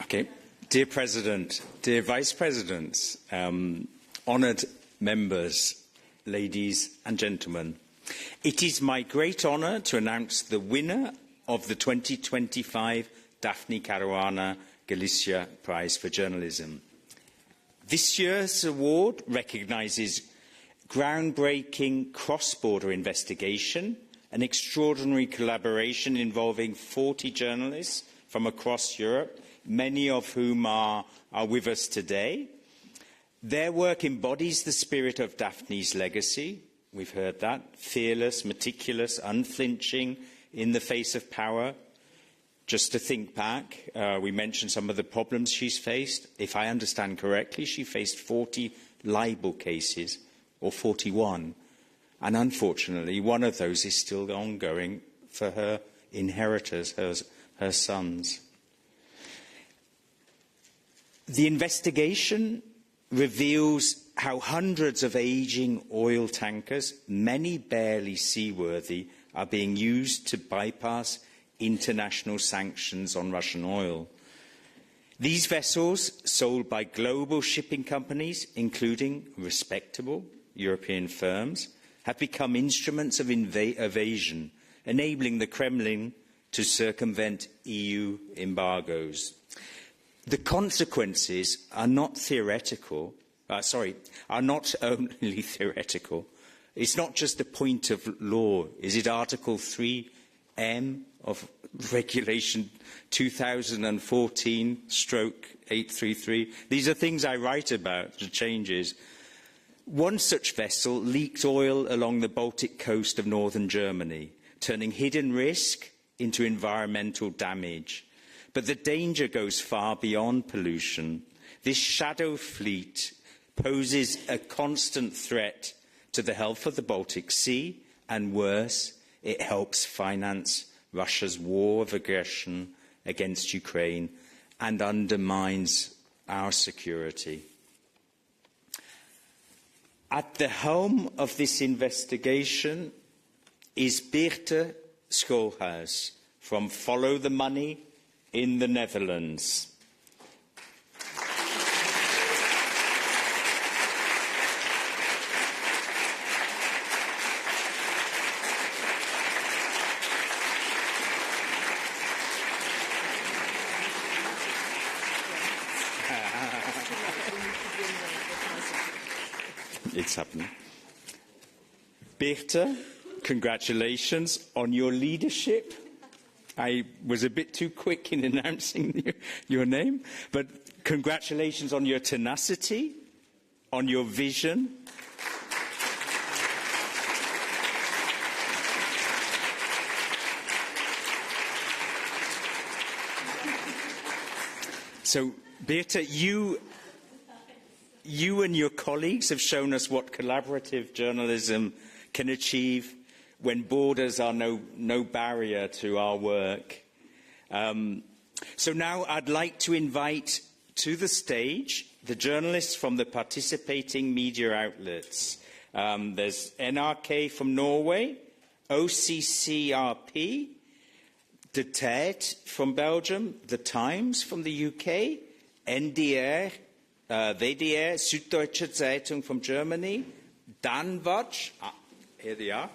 Okay. Dear President, dear Vice Presidents, honoured members, ladies and gentlemen, it is my great honour to announce the winner of the 2025 Daphne Caruana Galizia Prize for Journalism. This year's award recognises groundbreaking cross-border investigation, an extraordinary collaboration involving 40 journalists from across Europe, many of whom are with us today. Their work embodies the spirit of Daphne's legacy. We've heard that. Fearless, meticulous, unflinching in the face of power. Just to think back, we mentioned some of the problems she's faced. If I understand correctly, she faced 40 libel cases, or 41. And unfortunately, one of those is still ongoing for her inheritors, her sons. The investigation reveals how hundreds of ageing oil tankers, many barely seaworthy, are being used to bypass international sanctions on Russian oil. These vessels, sold by global shipping companies, including respectable European firms, have become instruments of evasion, enabling the Kremlin to circumvent EU embargoes. The consequences are not theoretical, are not only theoretical. It's not just a point of law. Is it Article 3M of Regulation 2014/833? These are things I write about, the changes. One such vessel leaked oil along the Baltic coast of northern Germany, turning hidden risk into environmental damage. But the danger goes far beyond pollution. This shadow fleet poses a constant threat to the health of the Baltic Sea, and worse, it helps finance Russia's war of aggression against Ukraine and undermines our security. At the helm of this investigation is Birte SCHOHAUS from Follow the Money in the Netherlands. It's happening. Birte, congratulations on your leadership. I was a bit too quick in announcing your name, but congratulations on your tenacity, on your vision. So, Birte, you and your colleagues have shown us what collaborative journalism can achieve when borders are no barrier to our work. So now I'd like to invite to the stage the journalists from the participating media outlets. There's NRK from Norway, OCCRP, De Tijd from Belgium, The Times from the UK, NDR, WDR, Süddeutsche Zeitung from Germany, Danwatch, here they are.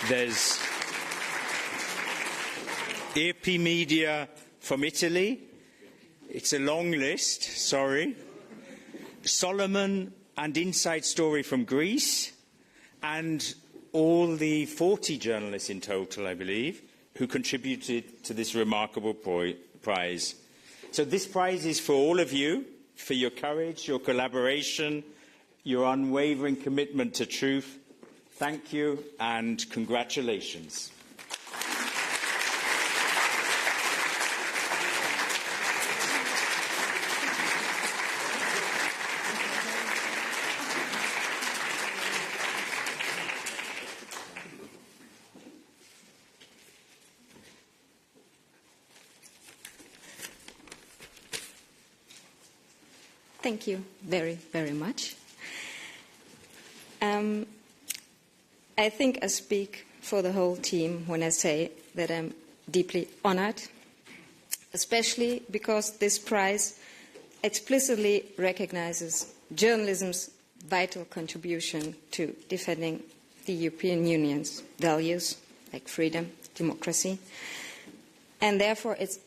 There's EP Media from Italy. It's a long list, sorry. Solomon and Inside Story from Greece. And all the 40 journalists in total, I believe, who contributed to this remarkable prize. So this prize is for all of you, for your courage, your collaboration, your unwavering commitment to truth. Thank you and congratulations. Thank you very, very much. I think I speak for the whole team when I say that I'm deeply honored, especially because this prize explicitly recognizes journalism's vital contribution to defending the European Union's values like freedom, democracy, and therefore it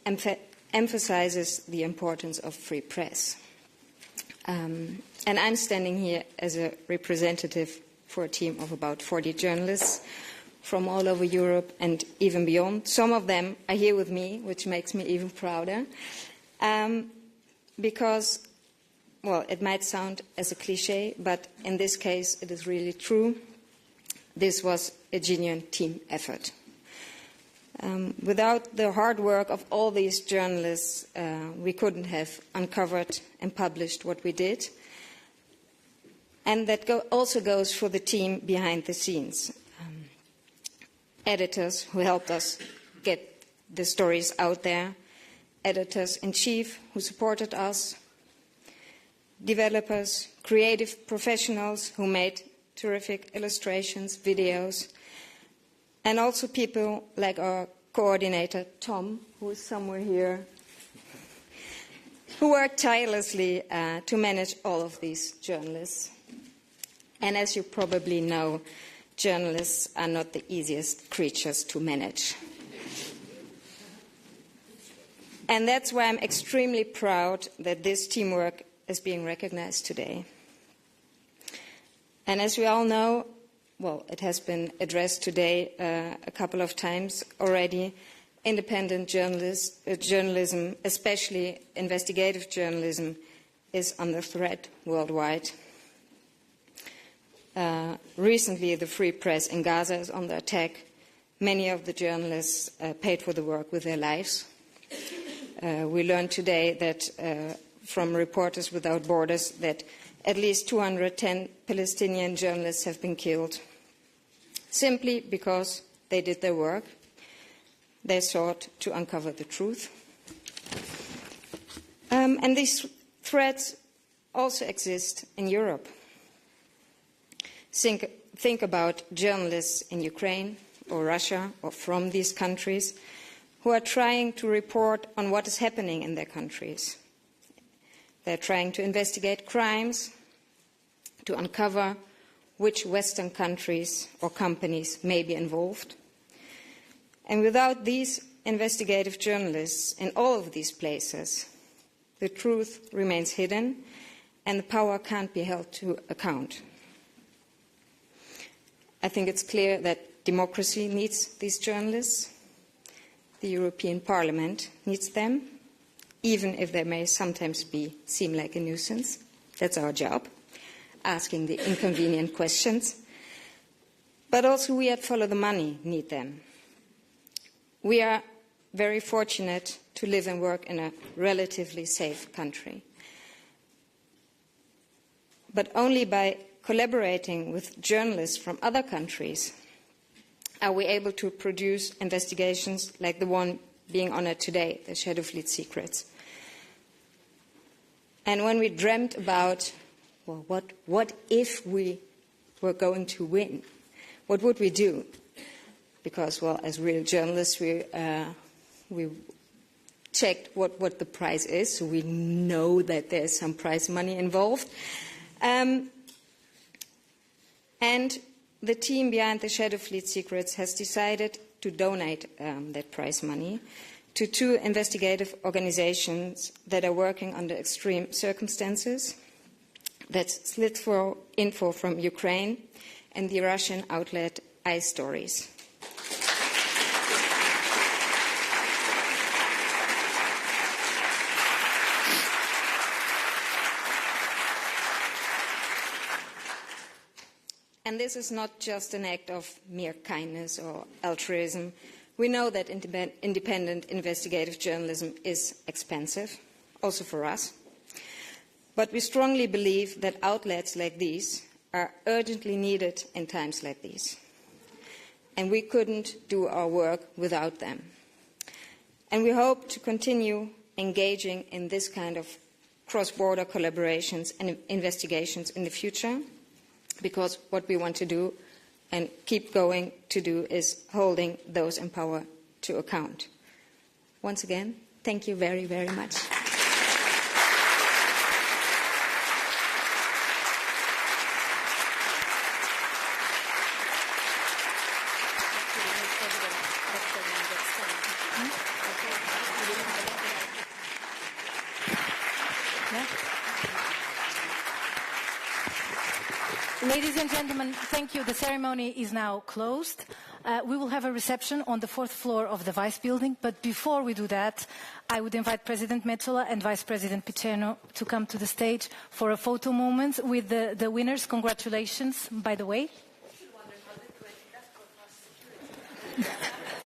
emphasizes the importance of free press. And I'm standing here as a representative for a team of about 40 journalists from all over Europe and even beyond. Some of them are here with me, which makes me even prouder, because, well, it might sound as a cliche, but in this case it is really true. This was a genuine team effort. Without the hard work of all these journalists, we couldn't have uncovered and published what we did. And that also goes for the team behind the scenes. Editors who helped us get the stories out there, editors-in-chief who supported us, developers, creative professionals who made terrific illustrations, videos, and also people like our coordinator, Tom, who is somewhere here, who worked tirelessly to manage all of these journalists. And as you probably know, journalists are not the easiest creatures to manage. And that's why I'm extremely proud that this teamwork is being recognized today. And as we all know, well, it has been addressed today a couple of times already, independent journalism, especially investigative journalism, is under threat worldwide. Recently, the free press in Gaza is under attack. Many of the journalists paid for the work with their lives. We learned today that from Reporters Without Borders that at least 210 Palestinian journalists have been killed simply because they did their work. They sought to uncover the truth. And these threats also exist in Europe. Think about journalists in Ukraine or Russia or from these countries who are trying to report on what is happening in their countries. They're trying to investigate crimes, to uncover which Western countries or companies may be involved. And without these investigative journalists in all of these places, the truth remains hidden and the power can't be held to account. I think it's clear that democracy needs these journalists. The European Parliament needs them, even if they may sometimes seem like a nuisance. That's our job, asking the inconvenient questions. But also we at Follow the Money need them. We are very fortunate to live and work in a relatively safe country. But only by collaborating with journalists from other countries are we able to produce investigations like the one being honored today, the Shadow Fleet Secrets. And when we dreamt about, well, what if we were going to win? What would we do? Because, well, as real journalists, we checked what the prize is, so we know that there's some prize money involved. And the team behind the Shadow Fleet Secrets has decided to donate that prize money to 2 investigative organizations that are working under extreme circumstances. That's Slitfo Info from Ukraine and the Russian outlet iStories. And this is not just an act of mere kindness or altruism. We know that independent investigative journalism is expensive, also for us. But we strongly believe that outlets like these are urgently needed in times like these. And we couldn't do our work without them. And we hope to continue engaging in this kind of cross-border collaborations and investigations in the future, because what we want to do and keep going to do is holding those in power to account. Once again, thank you very, very much. Ladies and gentlemen, thank you. The ceremony is now closed. We will have a reception on the 4th floor of the Vice building, but before we do that, I would invite President Metsola and Vice President Picerno to come to the stage for a photo moment with the winners. Congratulations, by the way.